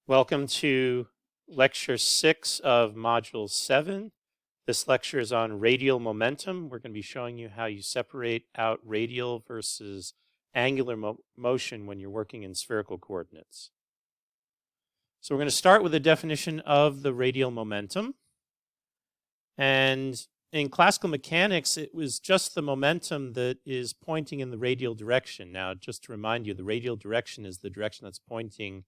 Welcome to lecture 6 of module 7. This lecture is on radial momentum. We're going to be showing you how you separate out radial versus angular motion when you're working in spherical coordinates. So we're going to start with a definition of the radial momentum. And in classical mechanics, it was just the momentum that is pointing in the radial direction. Now, just to remind you, the radial direction is the direction that's pointing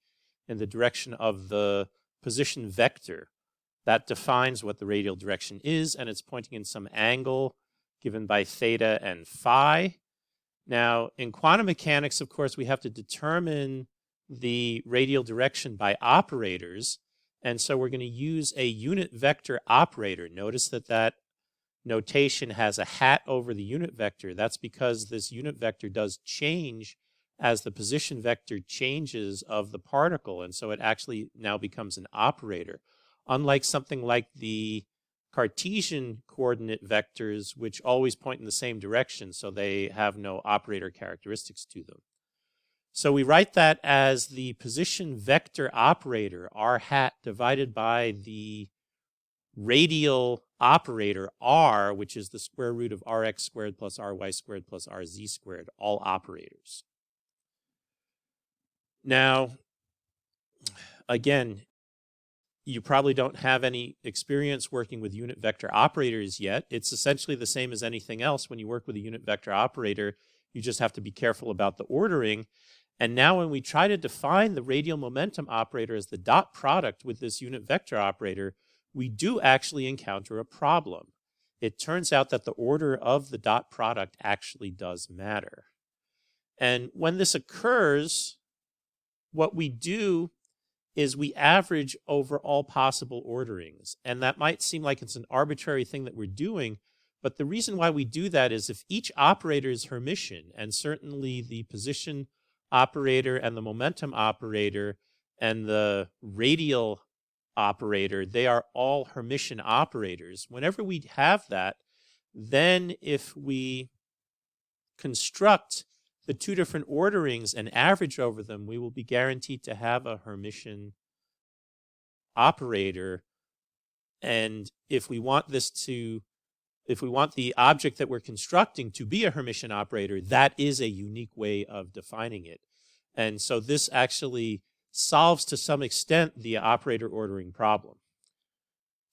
in the direction of the position vector. That defines what the radial direction is, and it's pointing in some angle given by theta and phi. Now, in quantum mechanics, of course, we have to determine the radial direction by operators, and so we're going to use a unit vector operator. Notice that that notation has a hat over the unit vector. That's because this unit vector does change as the position vector changes of the particle, and so it actually now becomes an operator. Unlike something like the Cartesian coordinate vectors, which always point in the same direction, so they have no operator characteristics to them. So we write that as the position vector operator, r hat, divided by the radial operator r, which is the square root of rx squared plus ry squared plus rz squared, all operators. Now, again, you probably don't have any experience working with unit vector operators yet. It's essentially the same as anything else. When you work with a unit vector operator, you just have to be careful about the ordering. And now when we try to define the radial momentum operator as the dot product with this unit vector operator, we do actually encounter a problem. It turns out that the order of the dot product actually does matter. And when this occurs, what we do is we average over all possible orderings. And that might seem like it's an arbitrary thing that we're doing, but the reason why we do that is if each operator is Hermitian, and certainly the position operator and the momentum operator and the radial operator, they are all Hermitian operators. Whenever we have that, then if we construct the two different orderings and average over them, we will be guaranteed to have a Hermitian operator. And if we want the object that we're constructing to be a Hermitian operator, that is a unique way of defining it. And so this actually solves to some extent the operator ordering problem.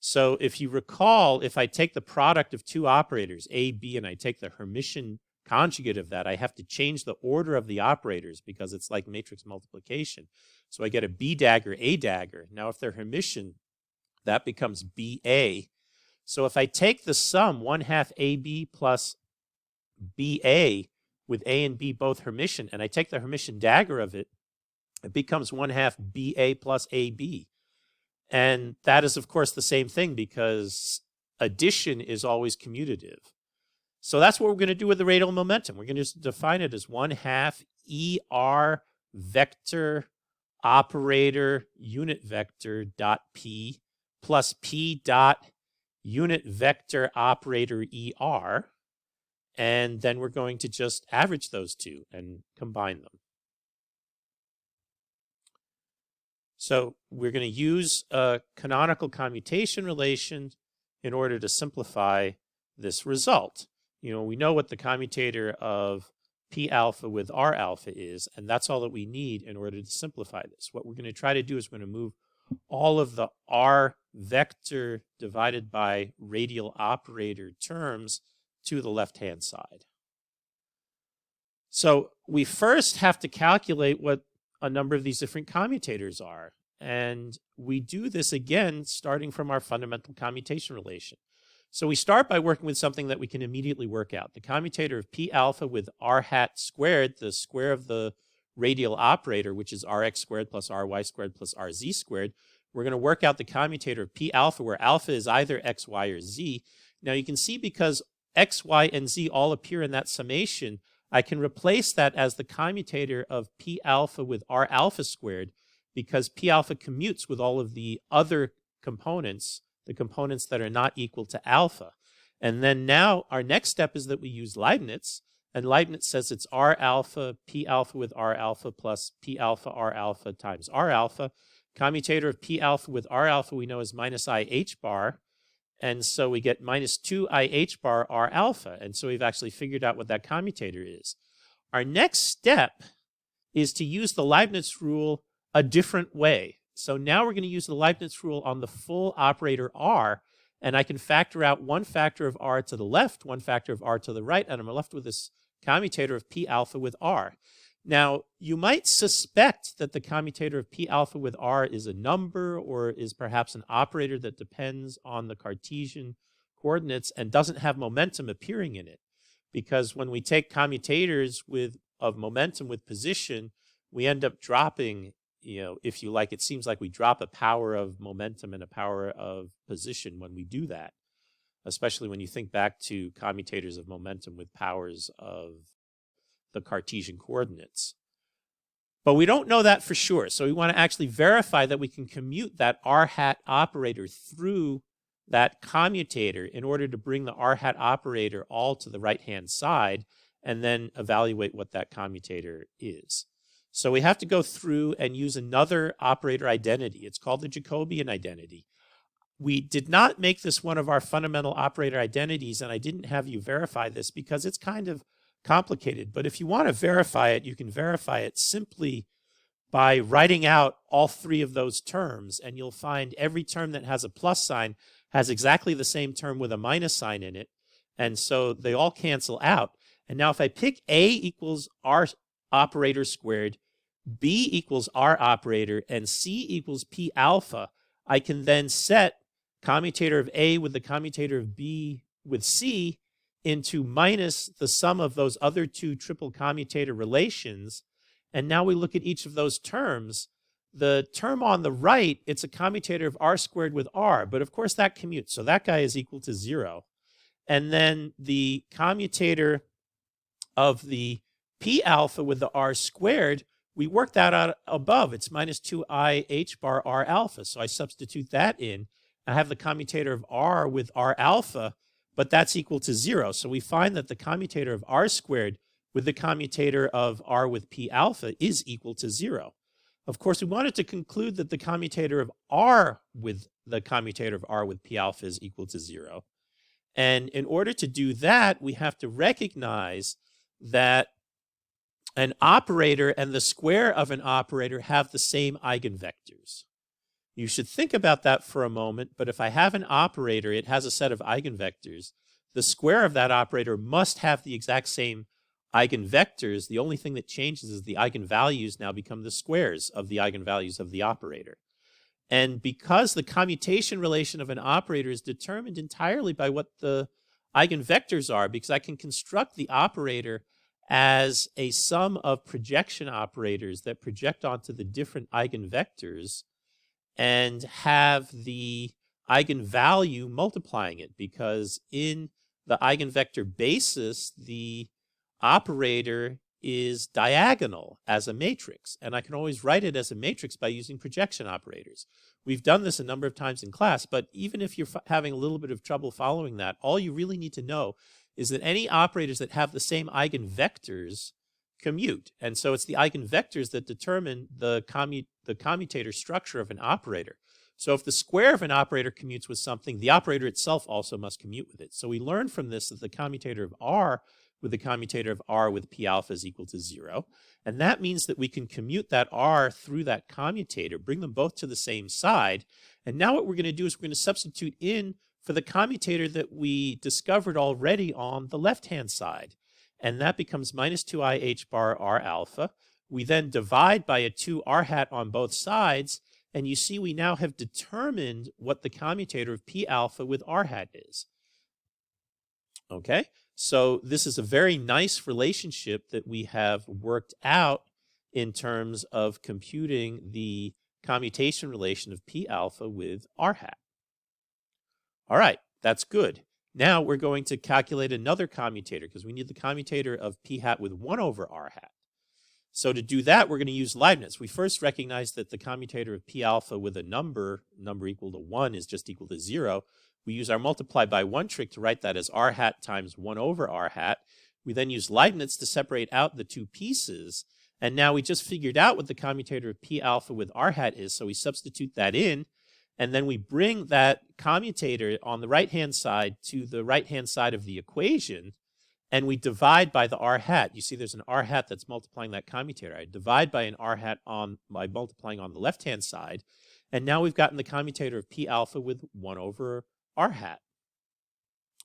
So if you recall, if I take the product of two operators, A, B, and I take the Hermitian conjugate of that, I have to change the order of the operators because it's like matrix multiplication. So I get a B dagger, A dagger. Now if they're Hermitian, that becomes BA. So if I take the sum 1/2 AB plus BA with A and B both Hermitian, and I take the Hermitian dagger of it, it becomes 1/2 BA plus AB. And that is, of course, the same thing because addition is always commutative. So that's what we're going to do with the radial momentum. We're going to just define it as 1/2 ER vector operator unit vector dot P plus P dot unit vector operator ER. And then we're going to just average those two and combine them. So we're going to use a canonical commutation relation in order to simplify this result. You know, we know what the commutator of P alpha with R alpha is, and that's all that we need in order to simplify this. What we're going to try to do is we're going to move all of the R vector divided by radial operator terms to the left-hand side. So we first have to calculate what a number of these different commutators are. And we do this again starting from our fundamental commutation relation. So we start by working with something that we can immediately work out. The commutator of P alpha with R hat squared, the square of the radial operator, which is Rx squared plus Ry squared plus Rz squared. We're going to work out the commutator of P alpha where alpha is either X, Y, or Z. Now you can see because X, Y, and Z all appear in that summation, I can replace that as the commutator of P alpha with R alpha squared because P alpha commutes with all of the other components, the components that are not equal to alpha. And then now our next step is that we use Leibniz, and Leibniz says it's R alpha, P alpha with R alpha plus P alpha R alpha times R alpha. Commutator of P alpha with R alpha we know is minus I H bar. And so we get minus 2 I H bar R alpha. And so we've actually figured out what that commutator is. Our next step is to use the Leibniz rule a different way. So now we're going to use the Leibniz rule on the full operator R, and I can factor out one factor of R to the left, one factor of R to the right, and I'm left with this commutator of P alpha with R. Now, you might suspect that the commutator of P alpha with R is a number or is perhaps an operator that depends on the Cartesian coordinates and doesn't have momentum appearing in it. Because when we take commutators of momentum with position, we end up dropping, if you like, it seems like we drop a power of momentum and a power of position when we do that, especially when you think back to commutators of momentum with powers of the Cartesian coordinates. But we don't know that for sure, so we want to actually verify that we can commute that R hat operator through that commutator in order to bring the R hat operator all to the right-hand side and then evaluate what that commutator is. So we have to go through and use another operator identity. It's called the Jacobian identity. We did not make this one of our fundamental operator identities, and I didn't have you verify this because it's kind of complicated. But if you want to verify it, you can verify it simply by writing out all three of those terms, and you'll find every term that has a plus sign has exactly the same term with a minus sign in it, and so they all cancel out. And now if I pick A equals R operator squared, B equals R operator, and C equals P alpha, I can then set commutator of A with the commutator of B with C into minus the sum of those other two triple commutator relations. And now we look at each of those terms. The term on the right, it's a commutator of R squared with R, but of course that commutes, so that guy is equal to 0. And then the commutator of the P alpha with the R squared, we work that out above. It's minus 2I H bar R alpha, so I substitute that in. I have the commutator of R with R alpha, but that's equal to 0. So we find that the commutator of R squared with the commutator of R with P alpha is equal to 0. Of course, we wanted to conclude that the commutator of R with the commutator of R with P alpha is equal to 0. And in order to do that, we have to recognize that an operator and the square of an operator have the same eigenvectors. You should think about that for a moment, but if I have an operator, it has a set of eigenvectors. The square of that operator must have the exact same eigenvectors. The only thing that changes is the eigenvalues now become the squares of the eigenvalues of the operator. And because the commutation relation of an operator is determined entirely by what the eigenvectors are, because I can construct the operator as a sum of projection operators that project onto the different eigenvectors and have the eigenvalue multiplying it, because in the eigenvector basis, the operator is diagonal as a matrix, and I can always write it as a matrix by using projection operators. We've done this a number of times in class, but even if you're having a little bit of trouble following that, all you really need to know is that any operators that have the same eigenvectors commute. And so it's the eigenvectors that determine the commutator structure of an operator. So if the square of an operator commutes with something, the operator itself also must commute with it. So we learn from this that the commutator of R with the commutator of R with P alpha is equal to 0. And that means that we can commute that R through that commutator, bring them both to the same side. And now what we're going to do is we're going to substitute in for the commutator that we discovered already on the left-hand side. And that becomes minus 2I H bar R alpha. We then divide by a 2 R hat on both sides. And you see we now have determined what the commutator of P alpha with R hat is. Okay, so this is a very nice relationship that we have worked out in terms of computing the commutation relation of P alpha with R hat. All right, that's good. Now we're going to calculate another commutator because we need the commutator of P hat with 1 over R hat. So to do that, we're going to use Leibniz. We first recognize that the commutator of P alpha with a number equal to 1 is just equal to 0. We use our multiply by 1 trick to write that as R hat times 1 over R hat. We then use Leibniz to separate out the two pieces. And now we just figured out what the commutator of p alpha with r hat is, so we substitute that in, and then we bring that commutator on the right-hand side to the right-hand side of the equation, and we divide by the r hat. You see there's an r hat that's multiplying that commutator. I divide by an r hat by multiplying on the left-hand side, and now we've gotten the commutator of p alpha with 1 over r hat.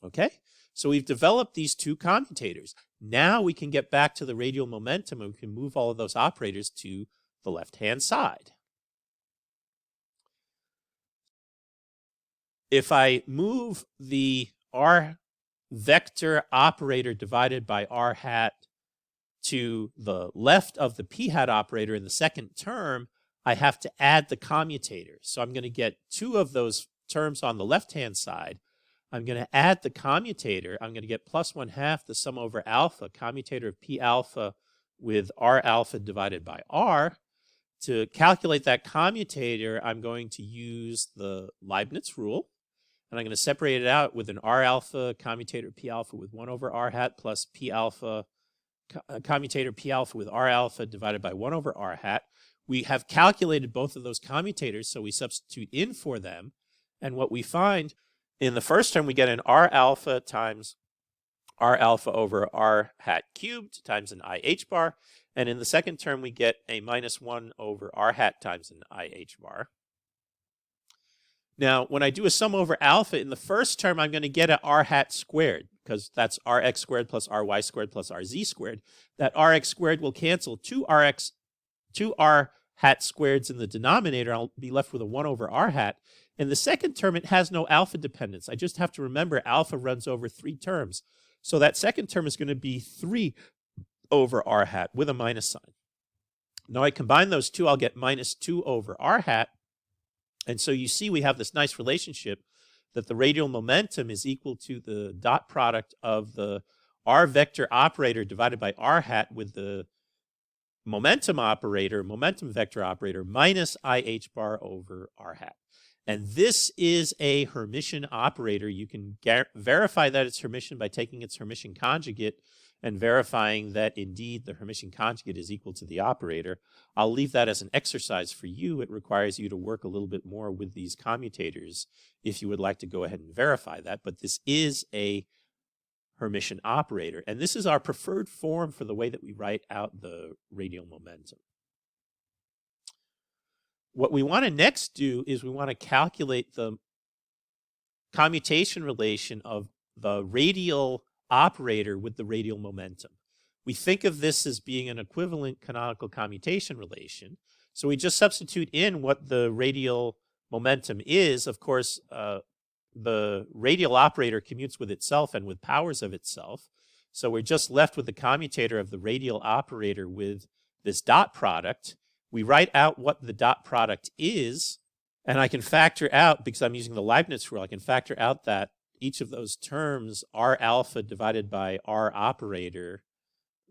Okay? So we've developed these two commutators. Now we can get back to the radial momentum, and we can move all of those operators to the left-hand side. If I move the r vector operator divided by r hat to the left of the p hat operator in the second term, I have to add the commutator. So I'm going to get two of those terms on the left-hand side. I'm going to add the commutator. I'm going to get plus 1/2 the sum over alpha, commutator of p alpha with r alpha divided by r. To calculate that commutator, I'm going to use the Leibniz rule. And I'm going to separate it out with an r alpha commutator p alpha with 1 over r hat plus p alpha commutator p alpha with r alpha divided by 1 over r hat. We have calculated both of those commutators, so we substitute in for them. And what we find in the first term, we get an r alpha times r alpha over r hat cubed times an IH bar. And in the second term, we get a minus 1 over r hat times an IH bar. Now, when I do a sum over alpha, in the first term, I'm going to get an r hat squared, because that's rx squared plus ry squared plus rz squared. That rx squared will cancel two r hat squareds in the denominator. I'll be left with a 1 over r hat. In the second term, it has no alpha dependence. I just have to remember alpha runs over 3 terms. So that second term is going to be 3 over r hat with a minus sign. Now I combine those two, I'll get minus 2 over r hat. And so you see we have this nice relationship that the radial momentum is equal to the dot product of the r vector operator divided by r hat with the momentum vector operator minus IH bar over r hat. And this is a Hermitian operator. You can verify that it's Hermitian by taking its Hermitian conjugate and verifying that indeed the Hermitian conjugate is equal to the operator. I'll leave that as an exercise for you. It requires you to work a little bit more with these commutators if you would like to go ahead and verify that. But this is a Hermitian operator. And this is our preferred form for the way that we write out the radial momentum. What we want to next do is we want to calculate the commutation relation of the radial operator with the radial momentum. We think of this as being an equivalent canonical commutation relation. So we just substitute in what the radial momentum is. Of course, the radial operator commutes with itself and with powers of itself. So we're just left with the commutator of the radial operator with this dot product. We write out what the dot product is, and I can factor out, because I'm using the Leibniz rule, I can factor out that each of those terms, r alpha divided by r operator,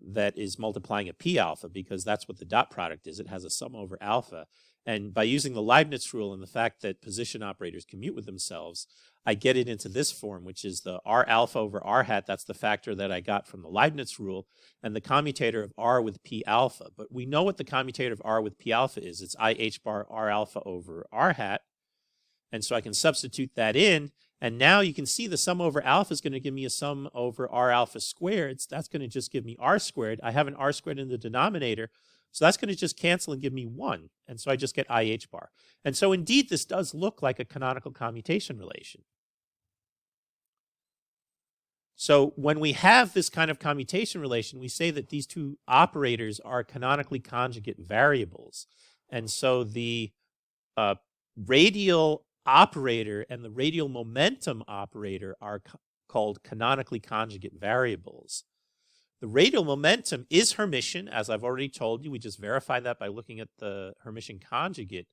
that is multiplying a p alpha, because that's what the dot product is. It has a sum over alpha. And by using the Leibniz rule and the fact that position operators commute with themselves, I get it into this form, which is the r alpha over r hat. That's the factor that I got from the Leibniz rule, and the commutator of r with p alpha. But we know what the commutator of r with p alpha is. It's IH bar r alpha over r hat. And so I can substitute that in. And now you can see the sum over alpha is going to give me a sum over r alpha squared. So that's going to just give me r squared. I have an r squared in the denominator. So that's going to just cancel and give me 1. And so I just get IH bar. And so indeed, this does look like a canonical commutation relation. So when we have this kind of commutation relation, we say that these two operators are canonically conjugate variables. And so the radial operator and the radial momentum operator are called canonically conjugate variables. The radial momentum is Hermitian, as I've already told you. We just verify that by looking at the Hermitian conjugate.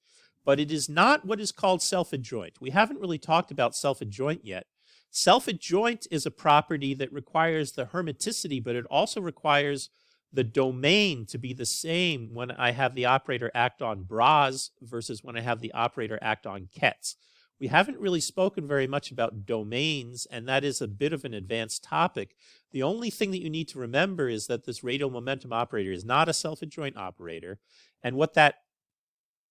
But it is not what is called self-adjoint. We haven't really talked about self-adjoint yet. Self-adjoint is a property that requires the hermiticity, but it also requires the domain to be the same when I have the operator act on bras versus when I have the operator act on kets. we haven't really spoken very much about domains, and that is a bit of an advanced topic. The only thing that you need to remember is that this radial momentum operator is not a self-adjoint operator, and what that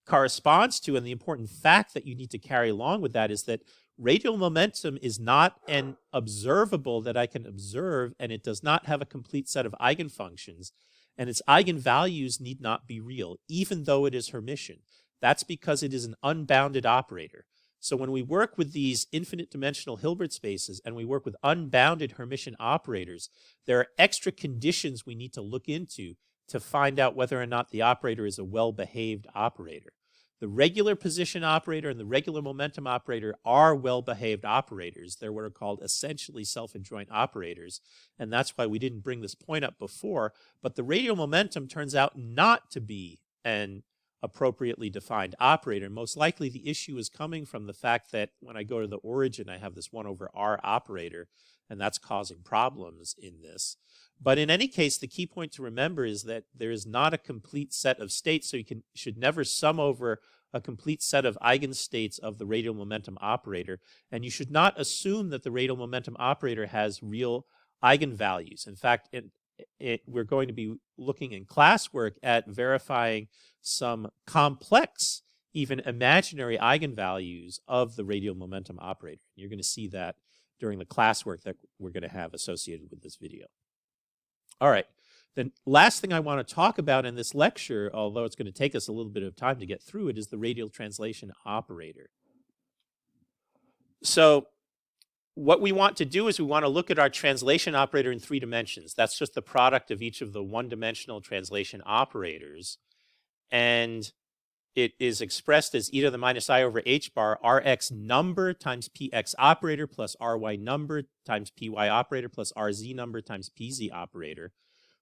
corresponds to, and the important fact that you need to carry along with that, is that radial momentum is not an observable that I can observe, and it does not have a complete set of eigenfunctions, and its eigenvalues need not be real, even though it is Hermitian. That's because it is an unbounded operator. So when we work with these infinite dimensional Hilbert spaces and we work with unbounded Hermitian operators, there are extra conditions we need to look into to find out whether or not the operator is a well-behaved operator. The regular position operator and the regular momentum operator are well-behaved operators. They're what are called essentially self-adjoint operators, and that's why we didn't bring this point up before. But the radial momentum turns out not to be an appropriately defined operator. Most likely the issue is coming from the fact that when I go to the origin, I have this 1 over r operator, and that's causing problems in this. But in any case, the key point to remember is that there is not a complete set of states, so you should never sum over a complete set of eigenstates of the radial momentum operator, and you should not assume that the radial momentum operator has real eigenvalues. In fact, we're going to be looking in classwork at verifying some complex, even imaginary eigenvalues of the radial momentum operator. You're going to see that during the classwork that we're going to have associated with this video. All right, the last thing I want to talk about in this lecture, although it's going to take us a little bit of time to get through it, is the radial translation operator. So what we want to do is we want to look at our translation operator in 3 dimensions. That's just the product of each of the one-dimensional translation operators. And it is expressed as e to the minus I over h bar rx number times px operator plus ry number times py operator plus rz number times pz operator.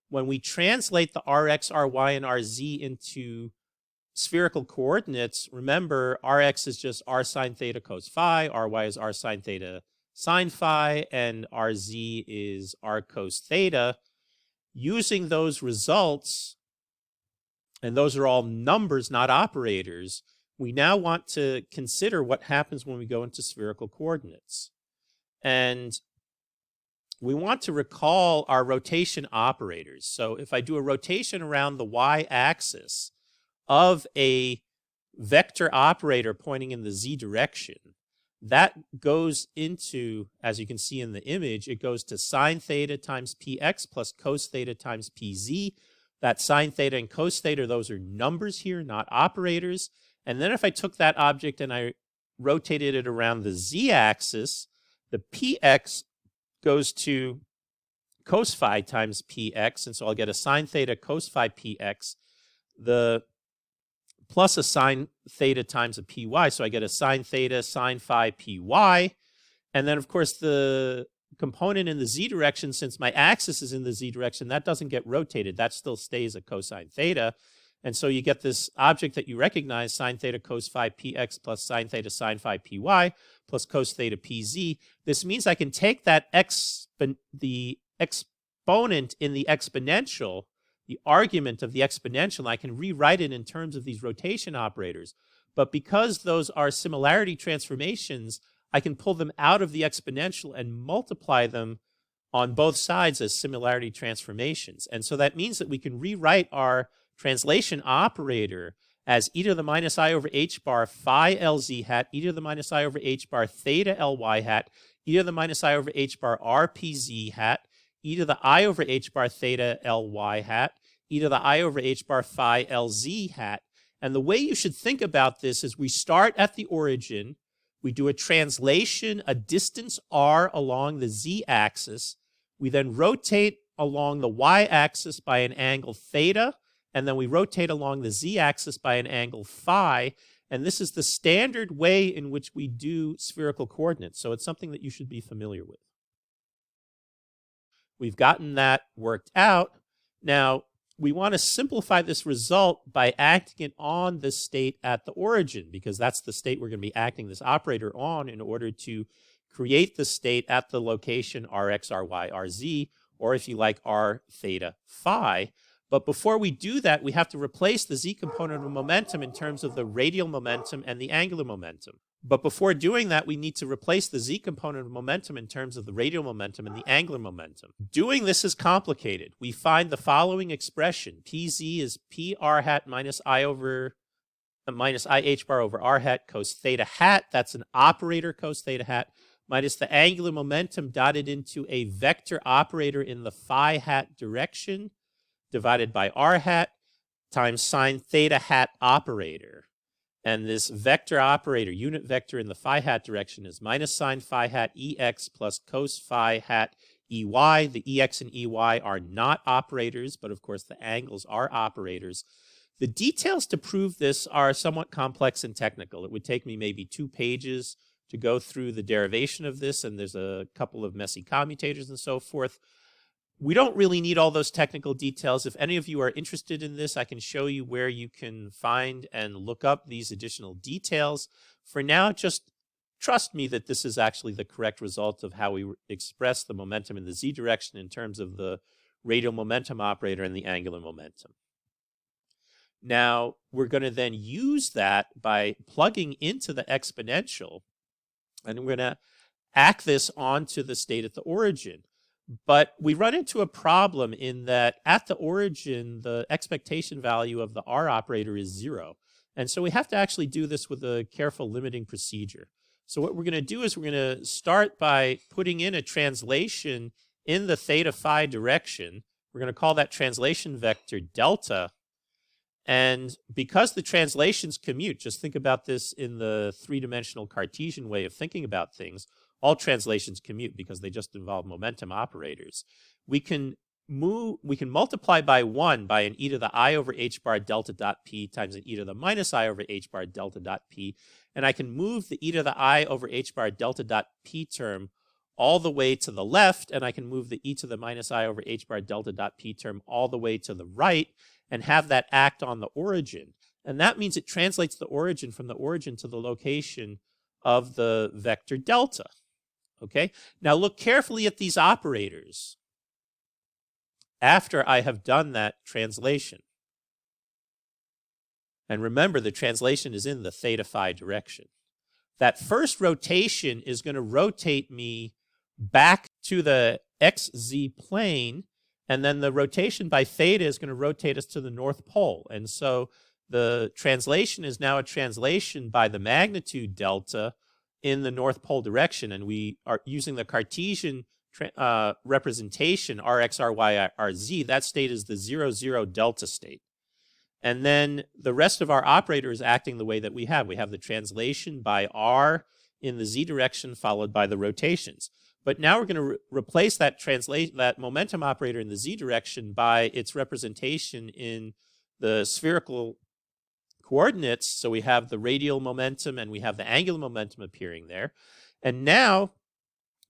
When we translate the rx, ry, and rz into spherical coordinates, remember rx is just r sine theta cos phi, ry is r sine theta sine phi, and rz is r cos theta. Using those results, and those are all numbers, not operators, we now want to consider what happens when we go into spherical coordinates. And we want to recall our rotation operators. So if I do a rotation around the y-axis of a vector operator pointing in the z direction, that goes into, as you can see in the image, it goes to sine theta times px plus cos theta times pz. That sine theta and cos theta, those are numbers here, not operators. And then if I took that object and I rotated it around the z-axis, the px goes to cos phi times px, and so I'll get a sine theta cos phi px, the plus a sine theta times a py, so I get a sine theta sine phi py. And then, of course, the component in the z direction, since my axis is in the z direction, that doesn't get rotated. That still stays a cosine theta. And so you get this object that you recognize, sine theta cos phi px plus sine theta sine phi py plus cos theta pz. This means I can take that the exponent in the exponential, the argument of the exponential, and I can rewrite it in terms of these rotation operators. But because those are similarity transformations, I can pull them out of the exponential and multiply them on both sides as similarity transformations. And so that means that we can rewrite our translation operator as e to the minus I over h bar phi lz hat, e to the minus I over h bar theta ly hat, e to the minus I over h bar rpz hat, e to the I over h bar theta ly hat, e to the I over h bar phi lz hat. And the way you should think about this is we start at the origin, we do a translation, a distance r along the z-axis. We then rotate along the y-axis by an angle theta, and then we rotate along the z-axis by an angle phi. And this is the standard way in which we do spherical coordinates. So it's something that you should be familiar with. We've gotten that worked out. Now, we want to simplify this result by acting it on the state at the origin, because that's the state we're going to be acting this operator on in order to create the state at the location rx, ry, rz, or if you like, r theta phi. But before we do that, we have to replace the z component of momentum in terms of the radial momentum and the angular momentum. But before doing that, we need to replace the z component of momentum in terms of the radial momentum and the angular momentum. Doing this is complicated. We find the following expression. Pz is p r hat minus I h bar over r hat cos theta hat. That's an operator cos theta hat minus the angular momentum dotted into a vector operator in the phi hat direction divided by r hat times sine theta hat operator. And this vector operator, unit vector in the phi hat direction, is minus sine phi hat ex plus cos phi hat ey. The ex and ey are not operators, but of course the angles are operators. The details to prove this are somewhat complex and technical. It would take me maybe 2 pages to go through the derivation of this, and there's a couple of messy commutators and so forth. We don't really need all those technical details. If any of you are interested in this, I can show you where you can find and look up these additional details. For now, just trust me that this is actually the correct result of how we express the momentum in the z direction in terms of the radial momentum operator and the angular momentum. Now, we're going to then use that by plugging into the exponential, and we're going to act this onto the state at the origin. But we run into a problem in that at the origin, the expectation value of the r operator is 0. And so we have to actually do this with a careful limiting procedure. So what we're going to do is we're going to start by putting in a translation in the theta phi direction. We're going to call that translation vector delta. And because the translations commute, just think about this in the 3-dimensional Cartesian way of thinking about things, all translations commute because they just involve momentum operators. We can multiply by 1 by an e to the I over h bar delta dot p times an e to the minus I over h bar delta dot p. And I can move the e to the I over h bar delta dot p term all the way to the left, and I can move the e to the minus I over h bar delta dot p term all the way to the right and have that act on the origin. And that means it translates the origin from the origin to the location of the vector delta. Okay? Now look carefully at these operators after I have done that translation. And remember, the translation is in the theta phi direction. That first rotation is going to rotate me back to the xz plane, and then the rotation by theta is going to rotate us to the North Pole. And so the translation is now a translation by the magnitude delta in the North Pole direction, and we are using the Cartesian representation, rx, ry, rz. That state is the 0, 0 delta state. And then the rest of our operator is acting the way that we have. We have the translation by r in the z direction followed by the rotations. But now we're going to replace that momentum operator in the z direction by its representation in the spherical coordinates. So we have the radial momentum and we have the angular momentum appearing there. And now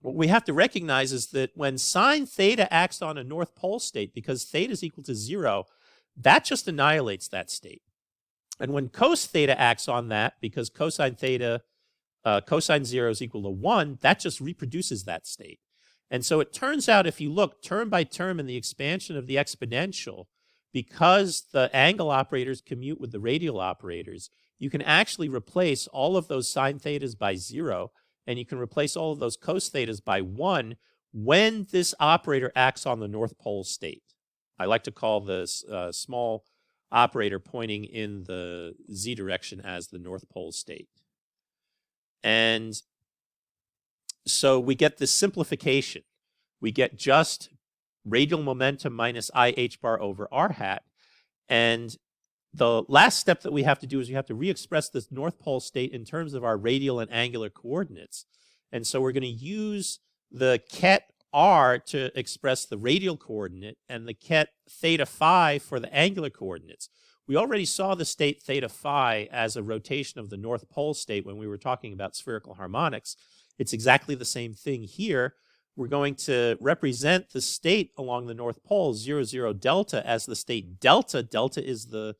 what we have to recognize is that when sine theta acts on a North Pole state, because theta is equal to 0, that just annihilates that state. And when cos theta acts on that, because cosine 0 is equal to 1, that just reproduces that state. And so it turns out, if you look term by term in the expansion of the exponential, because the angle operators commute with the radial operators, you can actually replace all of those sine thetas by 0, and you can replace all of those cos thetas by 1 when this operator acts on the North Pole state. I like to call this small operator pointing in the z direction as the North Pole state. And so we get this simplification. We get just radial momentum minus I h bar over r hat. And the last step that we have to do is we have to re-express this North Pole state in terms of our radial and angular coordinates. And so we're going to use the ket r to express the radial coordinate and the ket theta phi for the angular coordinates. We already saw the state theta phi as a rotation of the North Pole state when we were talking about spherical harmonics. It's exactly the same thing here. We're going to represent the state along the North Pole, 0, 0 delta, as the state delta. Delta is the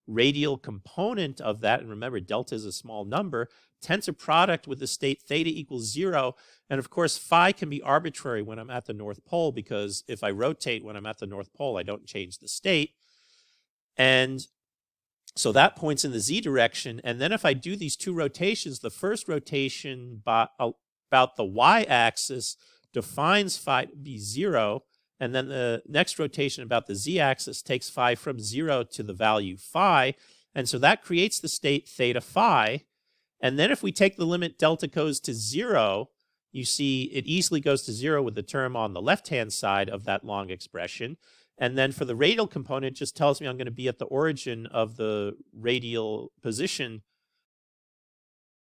radial component of that. And remember, delta is a small number. Tensor product with the state theta equals 0. And of course, phi can be arbitrary when I'm at the North Pole, because if I rotate when I'm at the North Pole, I don't change the state. And So that points in the z direction. And then if I do these two rotations, the first rotation about the y-axis defines phi to be 0. And then the next rotation about the z-axis takes phi from 0 to the value phi. And so that creates the state theta phi. And then if we take the limit delta goes to 0, you see it easily goes to 0 with the term on the left-hand side of that long expression. And then for the radial component, it just tells me I'm going to be at the origin of the radial position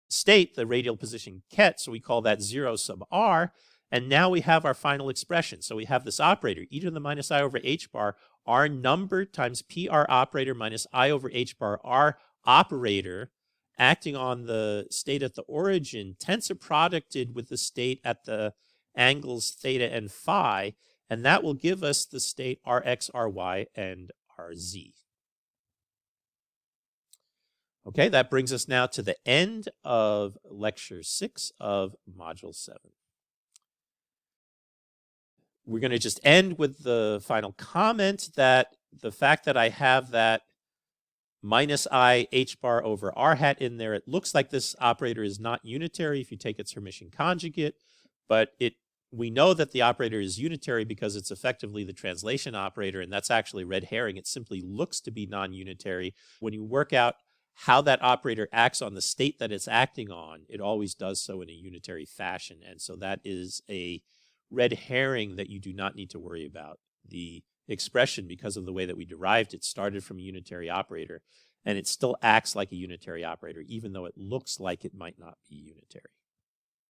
state, the radial position ket. So we call that 0 sub r. And now we have our final expression. So we have this operator, e to the minus I over h bar, r number times pr operator minus I over h bar r operator, acting on the state at the origin, tensor producted with the state at the angles theta and phi. And that will give us the state Rx, Ry, and Rz. Okay, that brings us now to the end of lecture 6 of module 7. We're going to just end with the final comment that the fact that I have that minus I h bar over r hat in there, it looks like this operator is not unitary if you take its Hermitian conjugate, but we know that the operator is unitary because it's effectively the translation operator, and that's actually red herring. It simply looks to be non-unitary. When you work out how that operator acts on the state that it's acting on, it always does so in a unitary fashion. And so that is a red herring that you do not need to worry about. The expression, because of the way that we derived it, started from a unitary operator, and it still acts like a unitary operator, even though it looks like it might not be unitary.